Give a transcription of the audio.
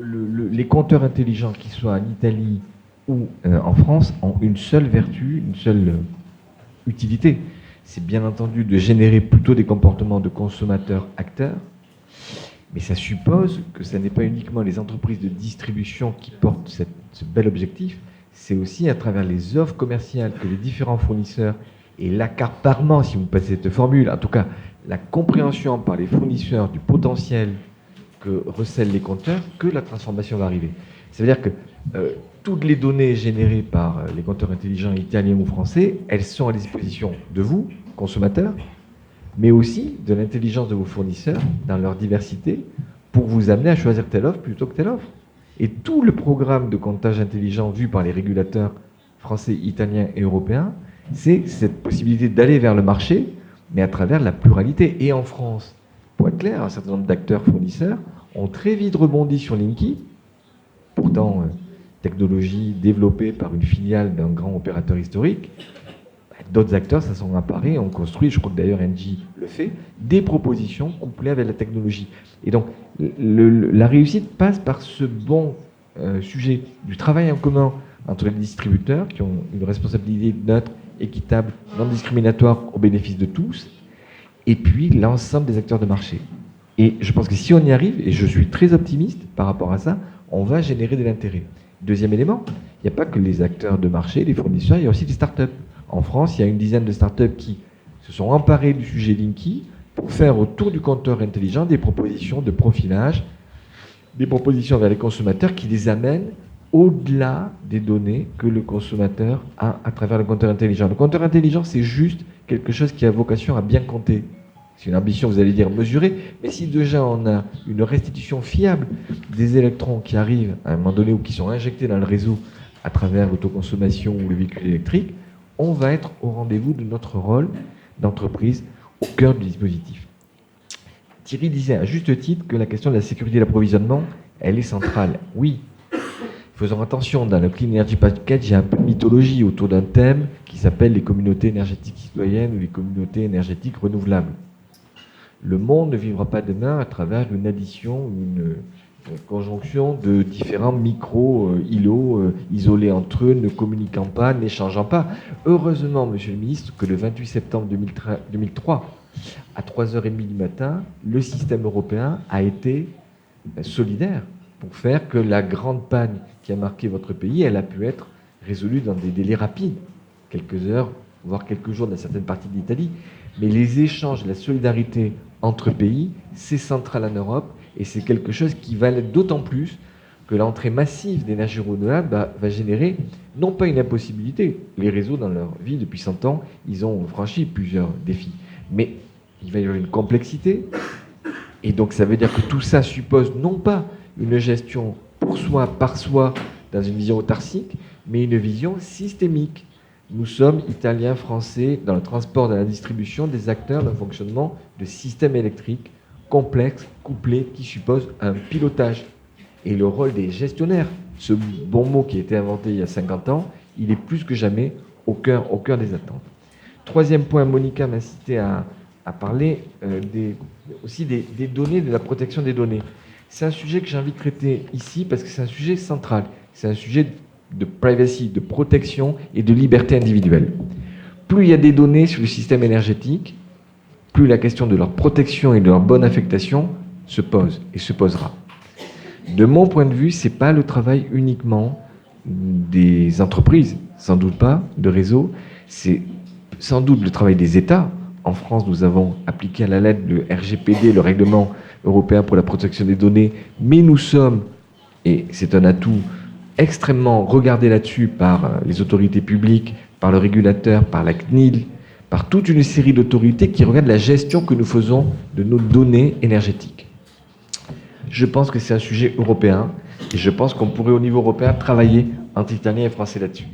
les compteurs intelligents, qu'ils soient en Italie ou en France, ont une seule vertu, une seule utilité. C'est bien entendu de générer plutôt des comportements de consommateurs-acteurs, mais ça suppose que ce n'est pas uniquement les entreprises de distribution qui portent ce bel objectif, c'est aussi à travers les offres commerciales que les différents fournisseurs et l'accaparement, si vous passez cette formule, en tout cas la compréhension par les fournisseurs du potentiel que recèlent les compteurs, que la transformation va arriver. Ça veut dire que toutes les données générées par les compteurs intelligents italiens ou français, elles sont à disposition de vous, consommateurs, mais aussi de l'intelligence de vos fournisseurs dans leur diversité pour vous amener à choisir telle offre plutôt que telle offre. Et tout le programme de comptage intelligent vu par les régulateurs français, italiens et européens, c'est cette possibilité d'aller vers le marché, mais à travers la pluralité. Et en France, pour être clair, un certain nombre d'acteurs fournisseurs ont très vite rebondi sur Linky, pourtant technologie développée par une filiale d'un grand opérateur historique. D'autres acteurs, ça sont apparus, ont construit, je crois que d'ailleurs Engie le fait, des propositions couplées avec la technologie. Et donc, la réussite passe par ce bon sujet du travail en commun entre les distributeurs qui ont une responsabilité neutre, équitable, non discriminatoire au bénéfice de tous, et puis l'ensemble des acteurs de marché. Et je pense que si on y arrive, et je suis très optimiste par rapport à ça, on va générer de l'intérêt. Deuxième élément, il n'y a pas que les acteurs de marché, les fournisseurs, il y a aussi les startups. En France, il y a une dizaine de startups qui se sont emparées du sujet Linky pour faire autour du compteur intelligent des propositions de profilage, des propositions vers les consommateurs qui les amènent au-delà des données que le consommateur a à travers le compteur intelligent. Le compteur intelligent, c'est juste quelque chose qui a vocation à bien compter. C'est une ambition, vous allez dire, mesurée, mais si déjà on a une restitution fiable des électrons qui arrivent à un moment donné ou qui sont injectés dans le réseau à travers l'autoconsommation ou le véhicule électrique, on va être au rendez-vous de notre rôle d'entreprise au cœur du dispositif. Thierry disait à juste titre que la question de la sécurité d'approvisionnement, elle est centrale. Oui, faisons attention, dans le Clean Energy Package, il y a un peu de mythologie autour d'un thème qui s'appelle les communautés énergétiques citoyennes ou les communautés énergétiques renouvelables. Le monde ne vivra pas demain à travers une addition, une conjonction de différents micro-îlots isolés entre eux, ne communiquant pas, n'échangeant pas. Heureusement, Monsieur le Ministre, que le 28 septembre 2003, à 3h30 du matin, le système européen a été solidaire pour faire que la grande panne qui a marqué votre pays, elle a pu être résolue dans des délais rapides, quelques heures, voire quelques jours dans certaines parties de l'Italie. Mais les échanges, la solidarité entre pays, c'est central en Europe et c'est quelque chose qui va l'être d'autant plus que l'entrée massive d'énergie renouvelable va générer non pas une impossibilité. Les réseaux, dans leur vie depuis 100 ans, ils ont franchi plusieurs défis. Mais il va y avoir une complexité. Et donc ça veut dire que tout ça suppose non pas une gestion pour soi, par soi, dans une vision autarcique, mais une vision systémique. Nous sommes, Italiens, Français, dans le transport, dans la distribution, des acteurs d'un fonctionnement de système électrique complexe, couplé, qui suppose un pilotage. Et le rôle des gestionnaires, ce bon mot qui a été inventé il y a 50 ans, il est plus que jamais au cœur des attentes. Troisième point, Monica m'a incité à parler aussi des données, de la protection des données. C'est un sujet que j'ai envie de traiter ici parce que c'est un sujet central. C'est un sujet de privacy, de protection et de liberté individuelle. Plus il y a des données sur le système énergétique, plus la question de leur protection et de leur bonne affectation se pose et se posera. De mon point de vue, ce n'est pas le travail uniquement des entreprises, sans doute pas, de réseaux, c'est sans doute le travail des États. En France, nous avons appliqué à la lettre le RGPD, le règlement européen pour la protection des données, mais nous sommes, et c'est un atout, extrêmement regardé là-dessus par les autorités publiques, par le régulateur, par la CNIL, par toute une série d'autorités qui regardent la gestion que nous faisons de nos données énergétiques. Je pense que c'est un sujet européen et je pense qu'on pourrait au niveau européen travailler entre Italiens et Français là-dessus.